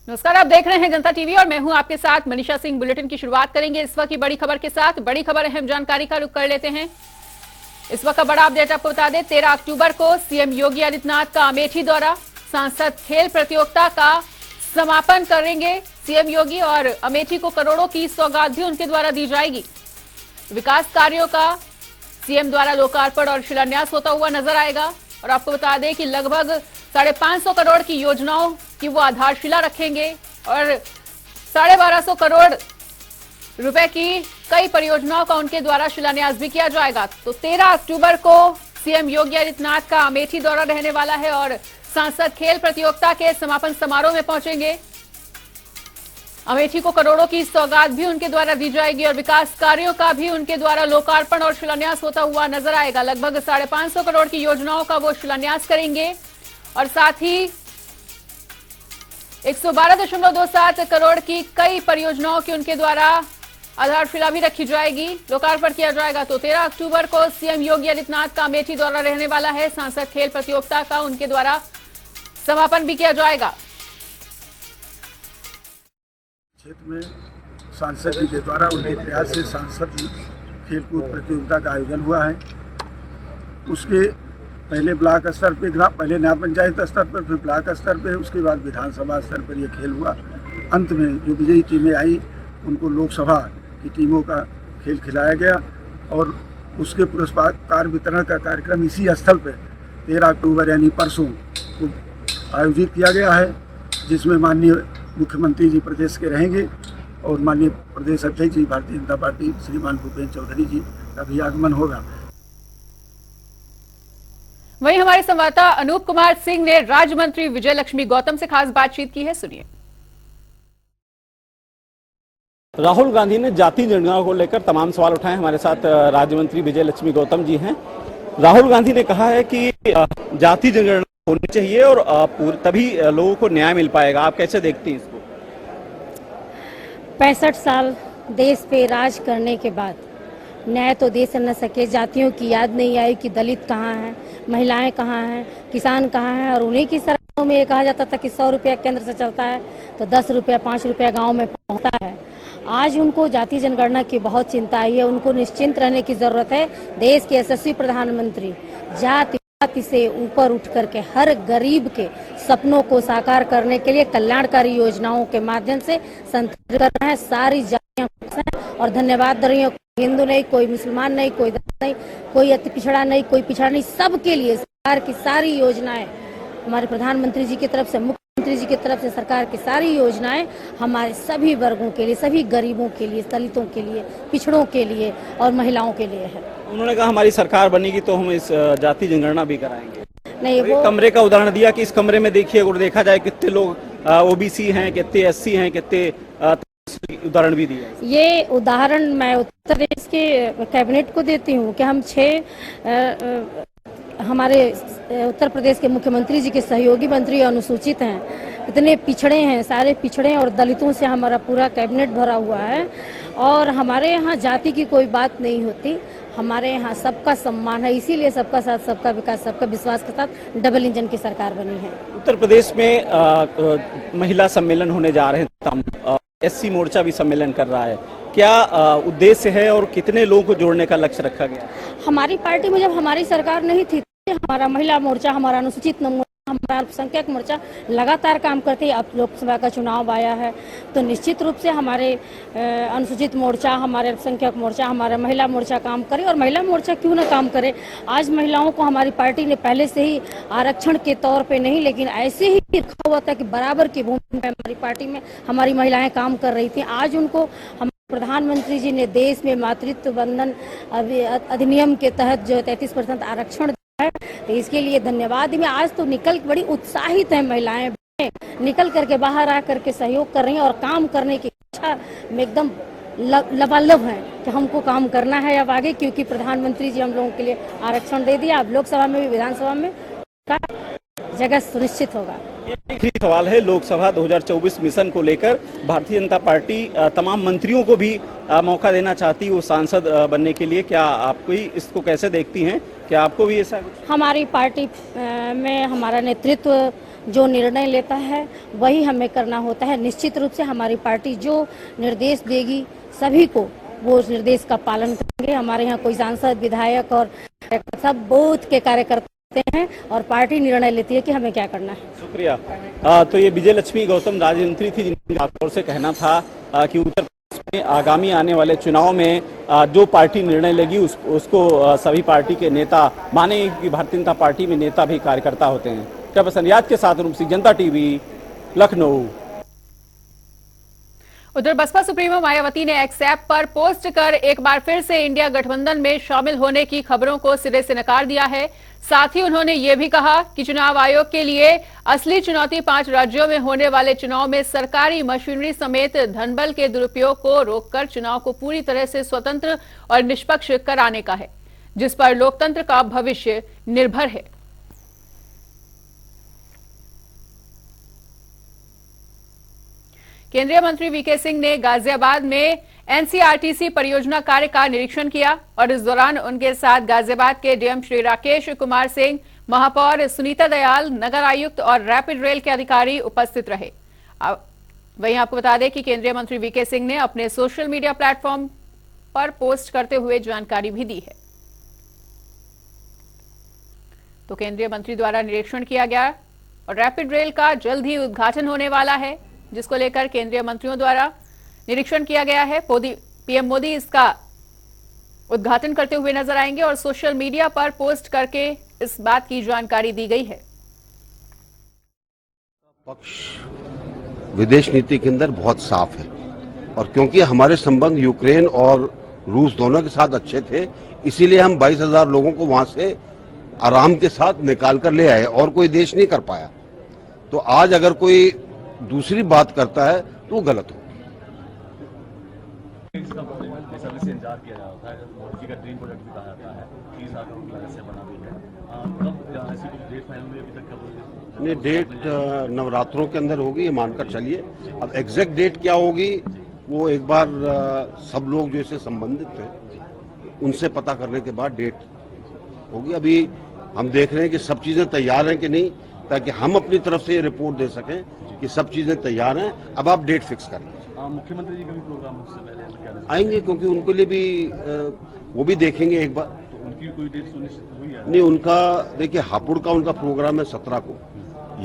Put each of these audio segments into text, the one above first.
नमस्कार, आप देख रहे हैं जनता टीवी और मैं हूं आपके साथ मनीषा सिंह। बुलेटिन की शुरुआत करेंगे इस वक्त की बड़ी खबर के साथ। बड़ी खबर अहम जानकारी का रुख कर लेते हैं। इस वक्त का बड़ा अपडेट आपको बता दें, 13 अक्टूबर को सीएम योगी आदित्यनाथ का अमेठी दौरा, सांसद खेल प्रतियोगिता का समापन करेंगे सीएम योगी और अमेठी को करोड़ों की सौगात भी उनके द्वारा दी जाएगी। विकास कार्यों का सीएम द्वारा लोकार्पण और शिलान्यास होता हुआ नजर आएगा। और आपको बता दें कि लगभग 550 करोड़ की योजनाओं की वो आधारशिला रखेंगे और 1250 करोड़ रुपए की कई परियोजनाओं का उनके द्वारा शिलान्यास भी किया जाएगा। तो 13 अक्टूबर को सीएम योगी आदित्यनाथ का अमेठी दौरा रहने वाला है और सांसद खेल प्रतियोगिता के समापन समारोह में पहुंचेंगे। अमेठी को करोड़ों की सौगात भी उनके द्वारा दी जाएगी और विकास कार्यों का भी उनके द्वारा लोकार्पण और शिलान्यास होता हुआ नजर आएगा। लगभग 550 करोड़ की योजनाओं का वो शिलान्यास करेंगे और साथ ही 112.27 करोड़ की कई परियोजनाओं की उनके द्वारा आधारशिला भी रखी जाएगी, लोकार्पण किया जाएगा। तो 13 अक्टूबर को सीएम योगी आदित्यनाथ का अमेठी दौरा रहने वाला है। सांसद खेल प्रतियोगिता का उनके द्वारा समापन भी किया जाएगा। क्षेत्र में सांसद जी के द्वारा उनके प्रयास से सांसद खेलकूद प्रतियोगिता का आयोजन हुआ है। उसके पहले ब्लॉक स्तर पे, पहले नया पंचायत स्तर पर, फिर ब्लॉक स्तर पे, उसके बाद विधानसभा स्तर पर यह खेल हुआ। अंत में जो विजयी टीमें आई उनको लोकसभा की टीमों का खेल खिलाया गया और उसके पुरस्कार वितरण का कार्यक्रम इसी स्थल पर 13 अक्टूबर यानी परसों को आयोजित किया गया है, जिसमें माननीय मुख्यमंत्री जी प्रदेश के रहेंगे और माननीय प्रदेश अध्यक्ष जी भारतीय जनता पार्टी श्रीमान भूपेन्द्र चौधरी जी का भी आगमन होगा। वहीं हमारे संवाददाता अनूप कुमार सिंह ने राज्य मंत्री विजय लक्ष्मी गौतम से खास बातचीत की है, सुनिए। राहुल गांधी ने जाति जनगणना को लेकर तमाम सवाल उठाए। हमारे साथ राज्य मंत्री विजय लक्ष्मी गौतम जी हैं। राहुल गांधी ने कहा है कि जाति जनगणना होनी चाहिए और तभी लोगों को न्याय मिल पाएगा। आप कैसे देखती हैं इसको? 65 साल देश पे राज करने के बाद न्याय तो दे न सके। जातियों की याद नहीं आई कि दलित कहाँ हैं, महिलाएं कहाँ हैं, किसान कहाँ हैं। और उन्हीं की सरकारों में ये कहा जाता था कि 100 रुपया केंद्र से चलता है तो 10 रुपया 5 रुपया गाँव में पहुँचता है। आज उनको जाति जनगणना की बहुत चिंता आई है। उनको निश्चिंत रहने की जरूरत है। देश के यशस्वी प्रधानमंत्री जाति से ऊपर उठ करके हर गरीब के सपनों को साकार करने के लिए कल्याणकारी योजनाओं के माध्यम से संतुलित कर रहे हैं। सारी जातियां और धन्यवाद दे रही हैं। हिंदू नहीं, कोई मुसलमान नहीं, कोई दलित नहीं, कोई अति पिछड़ा नहीं, कोई पिछड़ा नहीं, सबके लिए सरकार की सारी योजनाएं, हमारे प्रधानमंत्री जी की तरफ से, मुख्यमंत्री जी की तरफ से सरकार की सारी योजनाएं हमारे सभी वर्गों के लिए, सभी गरीबों के लिए, दलितों के लिए, पिछड़ों के लिए और महिलाओं के लिए है। उन्होंने कहा हमारी सरकार बनेगी तो हम इस जाति जनगणना भी कराएंगे। नहीं, वो कमरे का उदाहरण दिया कि इस कमरे में देखिए, अगर देखा जाए कितने लोग ओबीसी हैं, कितने एससी हैं, कितने उदाहरण भी दिया। ये उदाहरण मैं उत्तर प्रदेश के कैबिनेट को देती हूँ कि हम 6 हमारे उत्तर प्रदेश के मुख्यमंत्री जी के सहयोगी मंत्री अनुसूचित हैं, इतने पिछड़े हैं, सारे पिछड़े हैं और दलितों से हमारा पूरा कैबिनेट भरा हुआ है। और हमारे यहाँ जाति की कोई बात नहीं होती, हमारे यहाँ सबका सम्मान है। इसीलिए सबका साथ, सबका विकास, सबका विश्वास के साथ डबल इंजन की सरकार बनी है। उत्तर प्रदेश में महिला सम्मेलन होने जा रहे हैं, एससी मोर्चा भी सम्मेलन कर रहा है। क्या उद्देश्य है और कितने लोगों को जोड़ने का लक्ष्य रखा गया? हमारी पार्टी में जब हमारी सरकार नहीं थी, हमारा महिला मोर्चा, हमारा अनुसूचित मोर्चा, हमारा अल्पसंख्यक मोर्चा लगातार काम करते हैं। अब लोकसभा का चुनाव आया है तो निश्चित रूप से हमारे अनुसूचित मोर्चा, हमारे अल्पसंख्यक मोर्चा, हमारा महिला मोर्चा काम करे। और महिला मोर्चा क्यों ना काम करे? आज महिलाओं को हमारी पार्टी ने पहले से ही आरक्षण के तौर पे नहीं, लेकिन ऐसे ही रखा हुआ था कि बराबर की भूमिका में हमारी पार्टी में हमारी महिलाएं काम कर रही थी। आज उनको प्रधानमंत्री जी ने देश में मातृत्व बंधन अधिनियम के तहत जो 33% आरक्षण दिया है, तो इसके लिए धन्यवाद। में आज तो बड़ी उत्साहित है महिलाएं, निकल करके बाहर आ करके सहयोग कर रही हैं और काम करने की इच्छा में एकदम लबालब है कि हमको काम करना है अब आगे, क्योंकि प्रधानमंत्री जी हम लोगों के लिए आरक्षण दे दिया। अब लोकसभा में भी, विधानसभा में का जगह सुनिश्चित होगा। एक ही सवाल है, लोकसभा 2024 मिशन को लेकर भारतीय जनता पार्टी तमाम मंत्रियों को भी मौका देना चाहती है वो सांसद बनने के लिए। क्या आपको इसको कैसे देखती हैं? क्या आपको भी ऐसा? हमारी पार्टी में हमारा नेतृत्व जो निर्णय लेता है वही हमें करना होता है। निश्चित रूप से हमारी पार्टी जो निर्देश देगी सभी को वो उस निर्देश का पालन करेंगे। हमारे यहाँ कोई सांसद, विधायक और सब बूथ के कार्यकर्ता हैं और पार्टी निर्णय लेती है कि हमें क्या करना है। शुक्रिया। तो ये विजय लक्ष्मी गौतम राज्य मंत्री थी, जिनका खासतौर से कहना था कि उत्तर प्रदेश में आगामी आने वाले चुनाव में जो पार्टी निर्णय लेगी उसको सभी पार्टी के नेता माने कि भारतीय जनता पार्टी में नेता भी कार्यकर्ता होते हैं। कैमरामैन याद के साथ रूप सिंह, जनता टीवी, लखनऊ। उधर बसपा सुप्रीमो मायावती ने एक्स ऐप पर पोस्ट कर एक बार फिर से इंडिया गठबंधन में शामिल होने की खबरों को सिरे से नकार दिया है। साथ ही उन्होंने ये भी कहा कि चुनाव आयोग के लिए असली चुनौती 5 राज्यों में होने वाले चुनाव में सरकारी मशीनरी समेत धनबल के दुरुपयोग को रोककर चुनाव को पूरी तरह से स्वतंत्र और निष्पक्ष कराने का है, जिस पर लोकतंत्र का भविष्य निर्भर है। केंद्रीय मंत्री वीके सिंह ने गाजियाबाद में एनसीआरटीसी परियोजना कार्य का निरीक्षण किया और इस दौरान उनके साथ गाजियाबाद के डीएम श्री राकेश कुमार सिंह, महापौर सुनीता दयाल, नगर आयुक्त और रैपिड रेल के अधिकारी उपस्थित रहे। वहीं आपको बता दें कि केंद्रीय मंत्री वीके सिंह ने अपने सोशल मीडिया प्लेटफॉर्म पर पोस्ट करते हुए जानकारी भी दी है। तो केंद्रीय मंत्री द्वारा निरीक्षण किया गया और रैपिड रेल का जल्द ही उद्घाटन होने वाला है, जिसको लेकर केंद्रीय मंत्रियों द्वारा निरीक्षण किया गया है। पीएम मोदी इसका उद्घाटन करते हुए नजर आएंगे और सोशल मीडिया पर पोस्ट करके इस बात की जानकारी दी गई है। पक्ष विदेश नीति के अंदर बहुत साफ है और क्योंकि हमारे संबंध यूक्रेन और रूस दोनों के साथ अच्छे थे, इसीलिए हम 22,000 लोगों को वहां से आराम के साथ निकाल कर ले आए और कोई देश नहीं कर पाया। तो आज अगर कोई दूसरी बात करता है तो वो गलत हो। से इंतजार किया जाता है, मोदी जी का ड्रीम प्रोजेक्ट भी कहा जाता है, 30 लाख करोड़ लागत से बना भी है। कब ऐसी कुछ डेट फाइनल हुई अभी तक? कब नहीं, डेट नवरात्रों के अंदर होगी, ये मानकर चलिए। अब एग्जैक्ट डेट क्या होगी वो एक बार सब लोग जो इससे संबंधित हैं उनसे पता करने के बाद डेट होगी। अभी हम देख रहे हैं कि सब चीजें तैयार हैं कि नहीं, ताकि हम अपनी तरफ से ये रिपोर्ट दे सकें कि सब चीजें तैयार हैं। अब आप डेट फिक्स कर लीजिए। मुख्यमंत्री जी का भी प्रोग्राम उससे पहले आएंगे, क्योंकि उनके लिए भी वो भी देखेंगे एक बार। तो उनकी कोई डेट सुनिश्चित हुई है? नहीं, उनका देखिए हापुड़ का उनका प्रोग्राम है 17 को।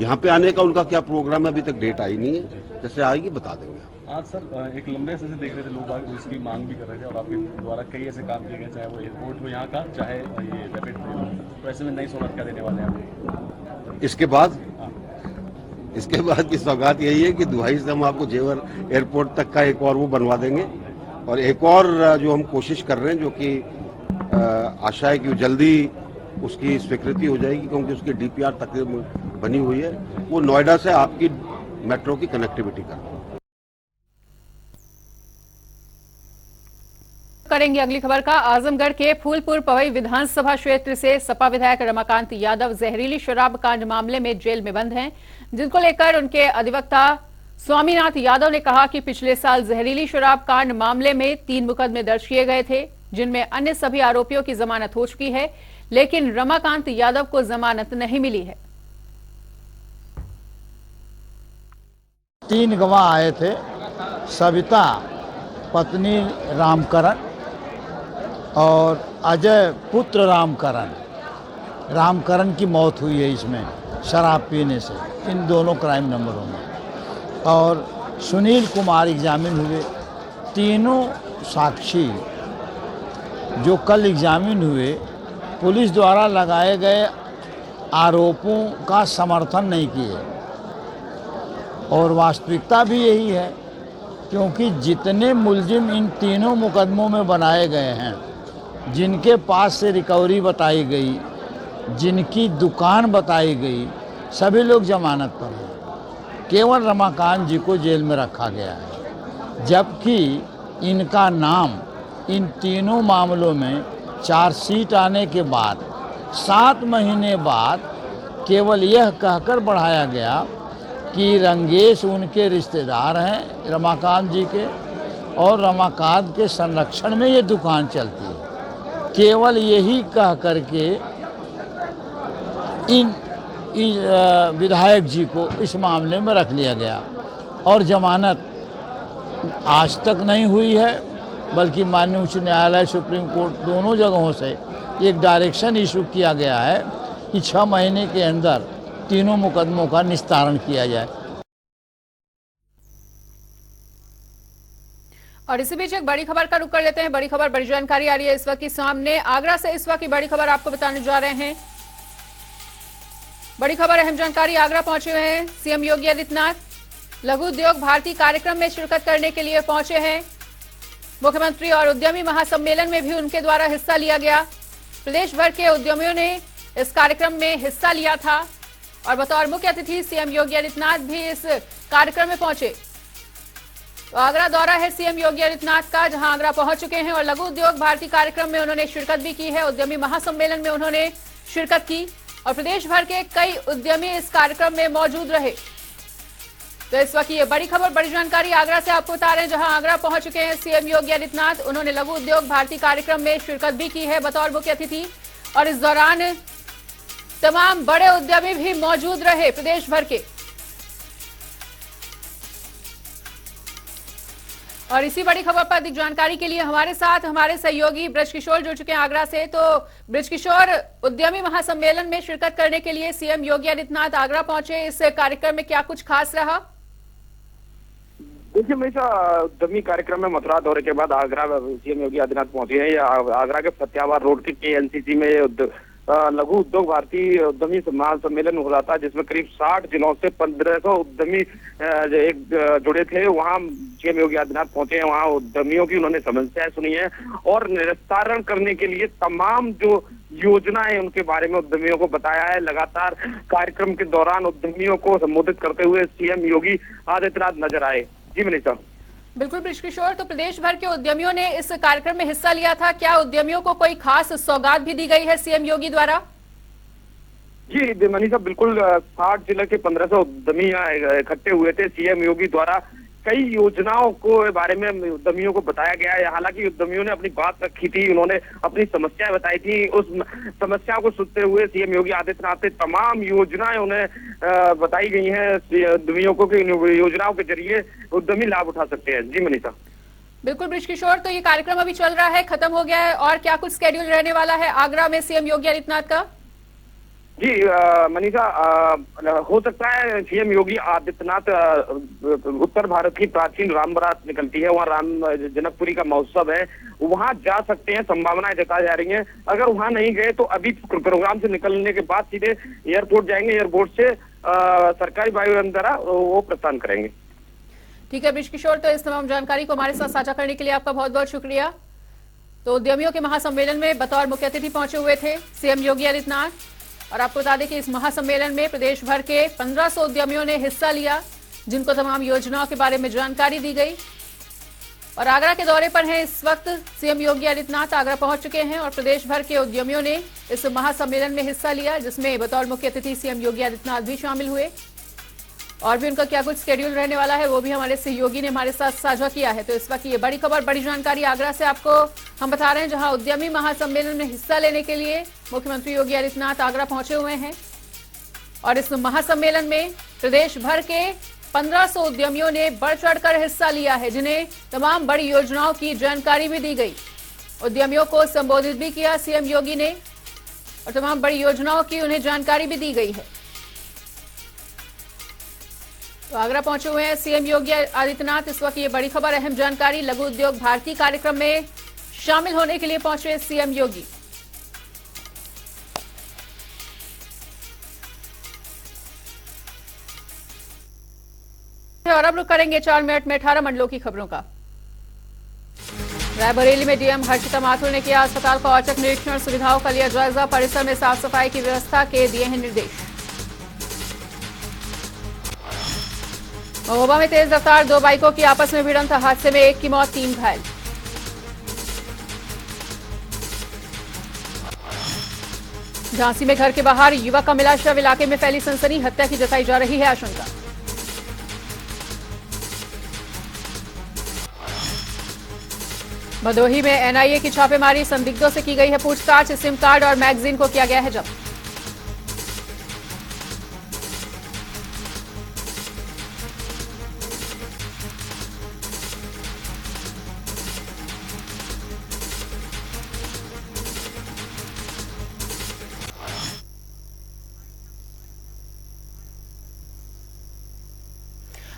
यहाँ पे आने का उनका क्या प्रोग्राम है अभी तक डेट आई नहीं है, जैसे आएगी बता देंगे। आज सर एक लंबे से देख रहे थे लोग इसकी मांग भी कर रहे थे और आपके द्वारा कई ऐसे काम किए गए, चाहे वो एयरपोर्ट हो यहाँ का, चाहे ये रैपिड रेल, तो ऐसे में नई सौगात क्या देने वाले हैं? इसके बाद की सौगात यही है कि दुबई से हम आपको जेवर एयरपोर्ट तक का एक और वो बनवा देंगे और एक और जो हम कोशिश कर रहे हैं, जो कि आशा है कि जल्दी उसकी स्वीकृति हो जाएगी, क्योंकि उसकी डीपीआर तकरीबन बनी हुई है। वो नोएडा से आपकी मेट्रो की कनेक्टिविटी करेंगे। अगली खबर का आजमगढ़ के फूलपुर पवई विधानसभा क्षेत्र से सपा विधायक रमाकांत यादव जहरीली शराब कांड मामले में जेल में बंद हैं, जिनको लेकर उनके अधिवक्ता स्वामीनाथ यादव ने कहा कि पिछले साल जहरीली शराब कांड मामले में 3 मुकदमे दर्ज किए गए थे, जिनमें अन्य सभी आरोपियों की जमानत हो चुकी है, लेकिन रमाकांत यादव को जमानत नहीं मिली है। 3 गवाह आए थे, सविता पत्नी रामकरण और अजय पुत्र रामकरण की मौत हुई है इसमें शराब पीने से, इन दोनों क्राइम नंबरों में। और सुनील कुमार एग्जामिन हुए। तीनों साक्षी जो कल एग्जामिन हुए, पुलिस द्वारा लगाए गए आरोपों का समर्थन नहीं किए और वास्तविकता भी यही है, क्योंकि जितने मुलजिम इन तीनों मुकदमों में बनाए गए हैं, जिनके पास से रिकवरी बताई गई, जिनकी दुकान बताई गई, सभी लोग जमानत पर हैं। केवल रमाकांत जी को जेल में रखा गया है, जबकि इनका नाम इन तीनों मामलों में चार्जशीट आने के बाद 7 महीने बाद केवल यह कहकर बढ़ाया गया कि रंगेश उनके रिश्तेदार हैं रमाकांत जी के और रमाकांत के संरक्षण में ये दुकान चलती है। केवल यही कह करके इन विधायक जी को इस मामले में रख लिया गया और जमानत आज तक नहीं हुई है, बल्कि माननीय उच्च न्यायालय, सुप्रीम कोर्ट दोनों जगहों से एक डायरेक्शन इशू किया गया है कि 6 महीने के अंदर तीनों मुकदमों का निस्तारण किया जाए। और इसी बीच एक बड़ी खबर का रुख कर लेते हैं। बड़ी खबर, बड़ी जानकारी आ रही है इस वक्त की सामने आगरा से। इस वक्त की बड़ी खबर आपको बताने जा रहे हैं। बड़ी खबर, अहम जानकारी। आगरा पहुंचे हुए हैं सीएम योगी आदित्यनाथ। लघु उद्योग भारती कार्यक्रम में शिरकत करने के लिए पहुंचे हैं मुख्यमंत्री और उद्यमी महासम्मेलन में भी उनके द्वारा हिस्सा लिया गया। प्रदेश भर के उद्यमियों ने इस कार्यक्रम में हिस्सा लिया था और बतौर मुख्य अतिथि सीएम योगी आदित्यनाथ भी इस कार्यक्रम में पहुंचे। तो आगरा दौरा है सीएम योगी आदित्यनाथ का, जहां आगरा पहुंच चुके हैं और लघु उद्योग भारती कार्यक्रम में उन्होंने शिरकत भी की है। उद्यमी महासम्मेलन में उन्होंने शिरकत की और प्रदेश भर के कई उद्यमी इस कार्यक्रम में मौजूद रहे। तो इस वक्त ये बड़ी खबर, बड़ी जानकारी आगरा से आपको बता रहे हैं, जहां आगरा पहुंच चुके हैं सीएम योगी आदित्यनाथ। उन्होंने लघु उद्योग भारती कार्यक्रम में शिरकत भी की है बतौर मुख्य अतिथि और इस दौरान तमाम बड़े उद्यमी भी मौजूद रहे प्रदेश भर के। और इसी बड़ी खबर पर अधिक जानकारी के लिए हमारे साथ हमारे सहयोगी ब्रजकिशोर जुड़ चुके हैं आगरा से। तो ब्रजकिशोर, उद्यमी महासम्मेलन में शिरकत करने के लिए सीएम योगी आदित्यनाथ आगरा पहुंचे, इस कार्यक्रम में क्या कुछ खास रहा? देखिए, हमेशा उद्यमी कार्यक्रम में मथुरा दौरे के बाद आगरा सीएम योगी आदित्यनाथ पहुंचे हैं। आगरा के फतेहाबाद रोड के KNCC में लघु उद्योग भारती उद्यमी महासम्मेलन हो रहा था, जिसमें करीब 60 जिलों से 1500 उद्यमी जुड़े थे। वहां सीएम योगी आदित्यनाथ पहुंचे हैं, वहां उद्यमियों की उन्होंने समस्याएं सुनी है और निस्तारण करने के लिए तमाम जो योजनाएं उनके बारे में उद्यमियों को बताया है। लगातार कार्यक्रम के दौरान उद्यमियों को संबोधित करते हुए सीएम योगी आदित्यनाथ नजर आए। जी मनीषा। बिल्कुल ब्रजकिशोर, तो प्रदेश भर के उद्यमियों ने इस कार्यक्रम में हिस्सा लिया था। क्या उद्यमियों को कोई खास सौगात भी दी गई है सीएम योगी द्वारा? जी मनीषा, बिल्कुल 60 जिले के 1500 उद्यमी इकट्ठे हुए थे। सीएम योगी द्वारा कई योजनाओं को बारे में उद्यमियों को बताया गया है। हालांकि उद्यमियों ने अपनी बात रखी थी, उन्होंने अपनी समस्याएं बताई थी। उस समस्याओं को सुनते हुए सीएम योगी आदित्यनाथ ने तमाम योजनाएं उन्हें बताई गई हैं उद्यमियों को कि योजनाओं के जरिए उद्यमी लाभ उठा सकते हैं। जी मनीषा। बिल्कुल ब्रजकिशोर, तो ये कार्यक्रम अभी चल रहा है, खत्म हो गया है और क्या कुछ शेड्यूल रहने वाला है आगरा में सीएम योगी आदित्यनाथ का? जी मनीषा, हो सकता है सीएम योगी आदित्यनाथ उत्तर भारत की प्राचीन राम बारात निकलती है, वहाँ राम जनकपुरी का महोत्सव है, वहाँ जा सकते हैं, संभावनाएं जताई जा रही हैं। अगर वहाँ नहीं गए तो अभी प्रोग्राम से निकलने के बाद सीधे एयरपोर्ट जाएंगे, एयरपोर्ट से सरकारी वायुयान द्वारा वो प्रस्थान करेंगे। ठीक है ब्रजकिशोर, तो इस तमाम जानकारी को हमारे साथ साझा करने के लिए आपका बहुत बहुत शुक्रिया। तो उद्यमियों के महासम्मेलन में बतौर मुख्य अतिथि पहुंचे हुए थे सीएम योगी आदित्यनाथ और आपको बता दें कि इस महासम्मेलन में प्रदेश भर के 1500 उद्यमियों ने हिस्सा लिया, जिनको तमाम योजनाओं के बारे में जानकारी दी गई। और आगरा के दौरे पर हैं इस वक्त सीएम योगी आदित्यनाथ, आगरा पहुंच चुके हैं और प्रदेश भर के उद्यमियों ने इस महासम्मेलन में हिस्सा लिया, जिसमें बतौर मुख्य अतिथि सीएम योगी आदित्यनाथ भी शामिल हुए। और भी उनका क्या कुछ शेड्यूल रहने वाला है वो भी हमारे सहयोगी ने हमारे साथ साझा किया है। तो इस वक्त ये बड़ी खबर, बड़ी जानकारी आगरा से आपको हम बता रहे हैं, जहां उद्यमी महासम्मेलन में हिस्सा लेने के लिए मुख्यमंत्री योगी आदित्यनाथ आगरा पहुंचे हुए हैं। और इस महासम्मेलन में प्रदेश भर के 1500 उद्यमियों ने बढ़ चढ़कर हिस्सा लिया है, जिन्हें तमाम बड़ी योजनाओं की जानकारी भी दी गई। उद्यमियों को संबोधित भी किया सीएम योगी ने और तमाम बड़ी योजनाओं की उन्हें जानकारी भी दी गई है। तो आगरा पहुंचे हुए हैं सीएम योगी आदित्यनाथ। इस वक्त ये बड़ी खबर, अहम जानकारी, लघु उद्योग भारती कार्यक्रम में शामिल होने के लिए पहुंचे सीएम योगी। और अब रुक करेंगे 4 मिनट में 18 मंडलों की खबरों का। रायबरेली में डीएम हर्षिता माथुर ने किया अस्पताल का औचक निरीक्षण, सुविधाओं का लिया जायजा, परिसर में साफ सफाई की व्यवस्था के दिए हैं निर्देश। महोबा में तेज रफ्तार 2 बाइकों की आपस में भिड़ंत, हादसे में 1 की मौत, 3 घायल। झांसी में घर के बाहर युवक का मिला शव, इलाके में फैली सनसनी, हत्या की जताई जा रही है आशंका। भदोही में एनआईए की छापेमारी, संदिग्धों से की गई है पूछताछ, सिम कार्ड और मैगजीन को किया गया है जब्त।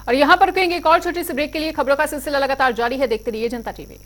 और यहां पर रुकेंगे एक और छोटी सी ब्रेक के लिए। खबरों का सिलसिला लगातार जारी है, देखते रहिए जनता टीवी।